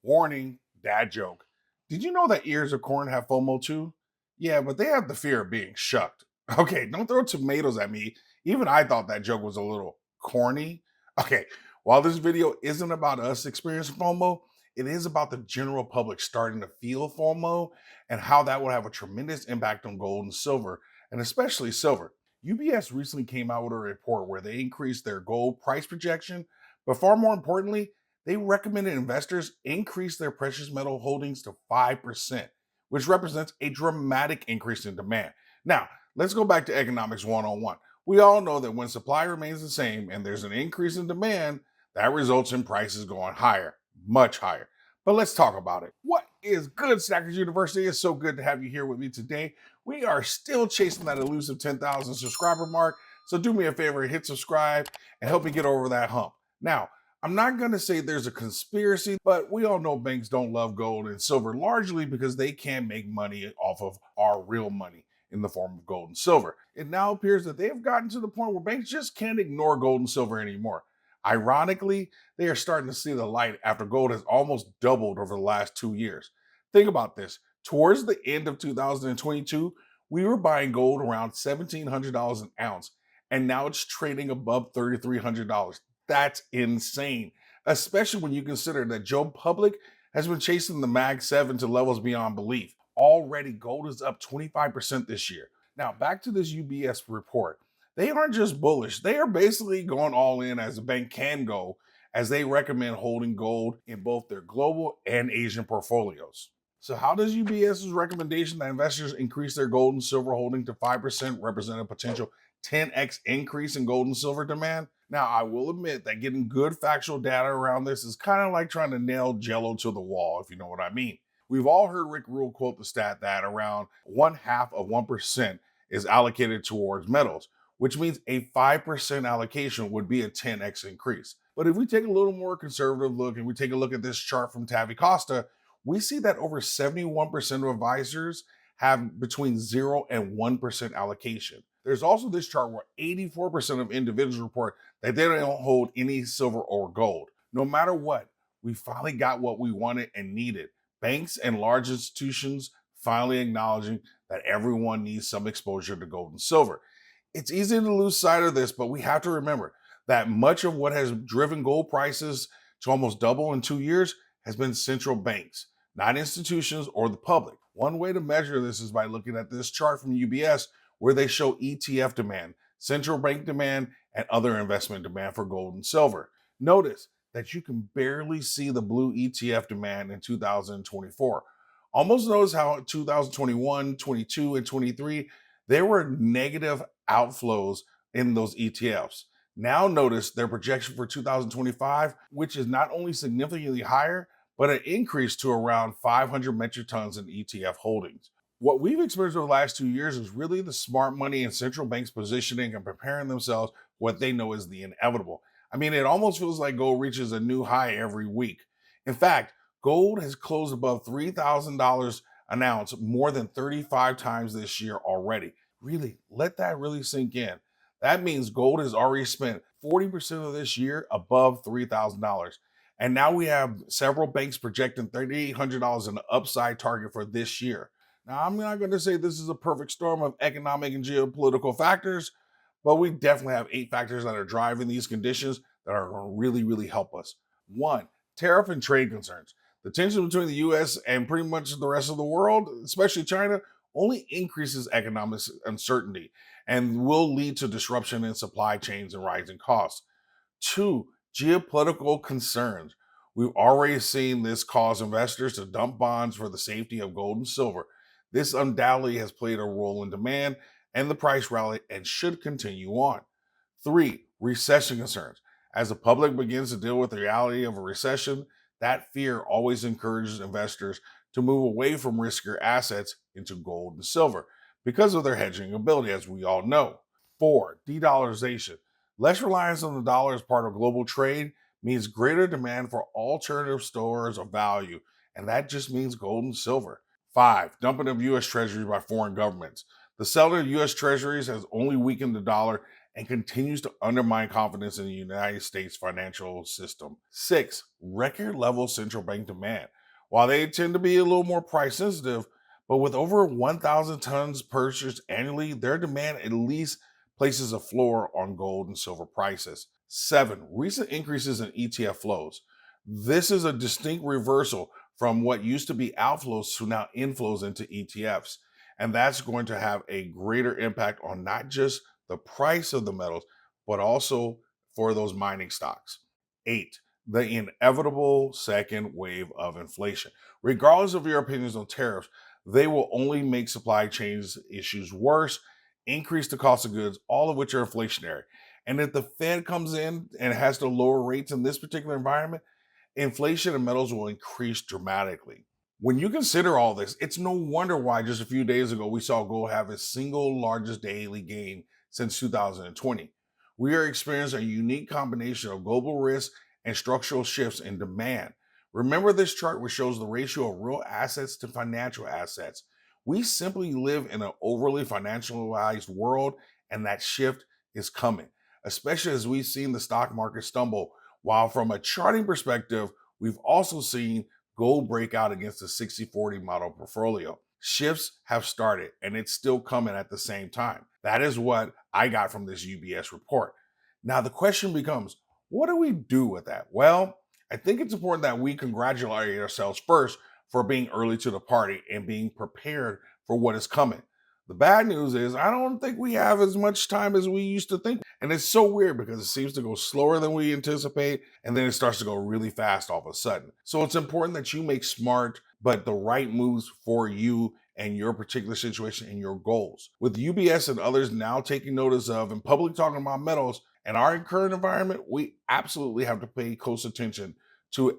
Warning, dad joke. Did you know that ears of corn have FOMO too? Yeah, but they have the fear of being shucked. Okay, don't throw tomatoes at me. Even I thought that joke was a little corny. Okay, while this video isn't about us experiencing FOMO, it is about the general public starting to feel FOMO and how that will have a tremendous impact on gold and silver, and especially silver. UBS recently came out with a report where they increased their gold price projection, but far more importantly, they recommended investors increase their precious metal holdings to 5%, which represents a dramatic increase in demand. Now, let's go back to economics 101. We all know that when supply remains the same and there's an increase in demand, that results in prices going higher, much higher. But let's talk about it. What is good, Stackers University? It's so good to have you here with me today. We are still chasing that elusive 10,000 subscriber mark. So do me a favor, hit subscribe and help me get over that hump. Now, I'm not going to say there's a conspiracy, but we all know banks don't love gold and silver largely because they can't make money off of our real money in the form of gold and silver. It now appears that they have gotten to the point where banks just can't ignore gold and silver anymore. Ironically, they are starting to see the light after gold has almost doubled over the last 2 years. Think about this. Towards the end of 2022, we were buying gold around $1,700 an ounce, and now it's trading above $3,300. That's insane, especially when you consider that Joe Public has been chasing the Mag 7 to levels beyond belief. Already, gold is up 25% this year. Now, back to this UBS report. They aren't just bullish, they are basically going all in as a bank can go, as they recommend holding gold in both their global and Asian portfolios. So, how does UBS's recommendation that investors increase their gold and silver holding to 5% represent a potential 10x increase in gold and silver demand? Now, I will admit that getting good factual data around this is kind of like trying to nail jello to the wall, if you know what I mean. We've all heard Rick Rule quote the stat that around 1/2 of 1% is allocated towards metals, which means a 5% allocation would be a 10x increase. But if we take a little more conservative look and we take a look at this chart from Tavi Costa, we see that over 71% of advisors have between 0 and 1% allocation. There's also this chart where 84% of individuals report that they don't hold any silver or gold. No matter what, we finally got what we wanted and needed. Banks and large institutions finally acknowledging that everyone needs some exposure to gold and silver. It's easy to lose sight of this, but we have to remember that much of what has driven gold prices to almost double in 2 years has been central banks, not institutions or the public. One way to measure this is by looking at this chart from UBS where they show ETF demand, central bank demand, and other investment demand for gold and silver. Notice that you can barely see the blue ETF demand in 2024. Almost notice how in 2021, 22, and 23, there were negative outflows in those ETFs. Now notice their projection for 2025, which is not only significantly higher, but an increase to around 500 metric tons in ETF holdings. What we've experienced over the last 2 years is really the smart money and central banks positioning and preparing themselves for what they know is the inevitable. I mean, it almost feels like gold reaches a new high every week. In fact, gold has closed above $3,000 an ounce more than 35 times this year already. Really, let that really sink in. That means gold has already spent 40% of this year above $3,000. And now we have several banks projecting $3,800 in the upside target for this year. Now, I'm not going to say this is a perfect storm of economic and geopolitical factors, but we definitely have 8 factors that are driving these conditions that are going to really, really help us. One, tariff and trade concerns. The tension between the US and pretty much the rest of the world, especially China, only increases economic uncertainty and will lead to disruption in supply chains and rising costs. Two, geopolitical concerns. We've already seen this cause investors to dump bonds for the safety of gold and silver. This undoubtedly has played a role in demand and the price rally and should continue on. Three, recession concerns. As the public begins to deal with the reality of a recession, that fear always encourages investors to move away from riskier assets into gold and silver because of their hedging ability, as we all know. Four, de-dollarization. Less reliance on the dollar as part of global trade means greater demand for alternative stores of value, and that just means gold and silver. Five, dumping of U.S. treasuries by foreign governments. The selling of U.S. treasuries has only weakened the dollar and continues to undermine confidence in the United States financial system. 6. Record level central bank demand. While they tend to be a little more price sensitive, but with over 1,000 tons purchased annually, their demand at least places a floor on gold and silver prices. 7. Recent increases in ETF flows. This is a distinct reversal from what used to be outflows to now inflows into ETFs. And that's going to have a greater impact on not just the price of the metals, but also for those mining stocks. 8. The inevitable second wave of inflation. Regardless of your opinions on tariffs, they will only make supply chains issues worse, increase the cost of goods, all of which are inflationary. And if the Fed comes in and has to lower rates in this particular environment, inflation in metals will increase dramatically. When you consider all this, it's no wonder why just a few days ago we saw gold have its single largest daily gain since 2020. We are experiencing a unique combination of global risk and structural shifts in demand. Remember this chart which shows the ratio of real assets to financial assets. We simply live in an overly financialized world, and that shift is coming, especially as we've seen the stock market stumble. While from a charting perspective, we've also seen gold break out against the 60-40 model portfolio. Shifts have started, and it's still coming at the same time. That is what I got from this UBS report. Now the question becomes, what do we do with that? Well, I think it's important that we congratulate ourselves first for being early to the party and being prepared for what is coming. The bad news is I don't think we have as much time as we used to think. And it's so weird because it seems to go slower than we anticipate, and then it starts to go really fast all of a sudden. So it's important that you make smart but the right moves for you and your particular situation and your goals. With UBS and others now taking notice of and publicly talking about metals and our current environment, we absolutely have to pay close attention to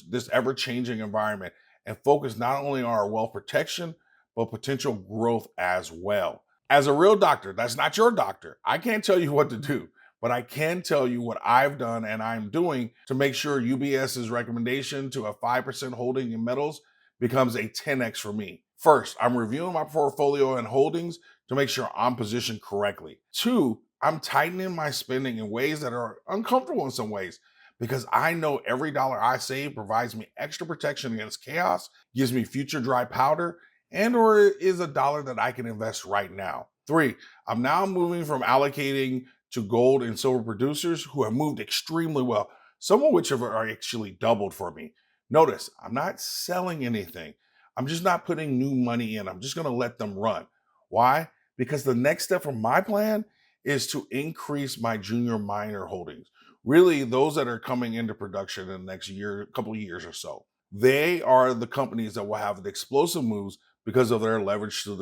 this ever-changing environment and focus not only on our wealth protection, but potential growth as well. As a real doctor, that's not your doctor. I can't tell you what to do, but I can tell you what I've done and I'm doing to make sure UBS's recommendation to a 5% holding in metals becomes a 10x for me. First, I'm reviewing my portfolio and holdings to make sure I'm positioned correctly. 2, I'm tightening my spending in ways that are uncomfortable in some ways, because I know every dollar I save provides me extra protection against chaos, gives me future dry powder, and or is a dollar that I can invest right now. 3, I'm now moving from allocating to gold and silver producers who have moved extremely well, some of which have actually doubled for me. Notice, I'm not selling anything. I'm just not putting new money in. I'm just going to let them run. Why? Because the next step from my plan is to increase my junior miner holdings. Really, those that are coming into production in the next year, couple of years or so. They are the companies that will have the explosive moves because of their leverage to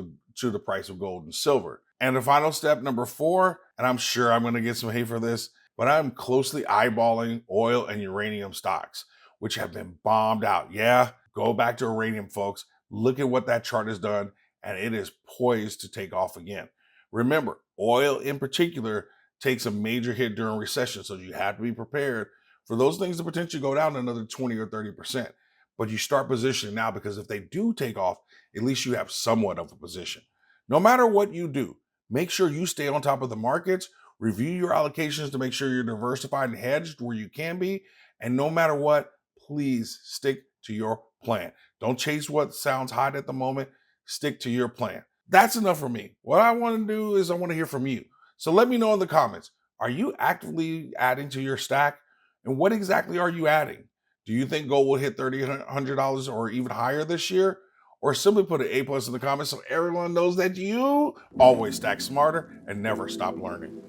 the price of gold and silver. And the final step, number 4, and I'm sure I'm going to get some hate for this, but I'm closely eyeballing oil and uranium stocks, which have been bombed out. Yeah, go back to uranium, folks. Look at what that chart has done, and it is poised to take off again. Remember, oil in particular takes a major hit during recession, so you have to be prepared for those things to potentially go down another 20 or 30%. But you start positioning now, because if they do take off, at least you have somewhat of a position. No matter what you do, make sure you stay on top of the markets, review your allocations to make sure you're diversified and hedged where you can be. And no matter what, please stick to your plan. Don't chase what sounds hot at the moment. Stick to your plan. That's enough for me. What I want to do is I want to hear from you. So let me know in the comments, are you actively adding to your stack? And what exactly are you adding? Do you think gold will hit $3,100 or even higher this year? Or simply put an A+ in the comments so everyone knows that you always stack smarter and never stop learning.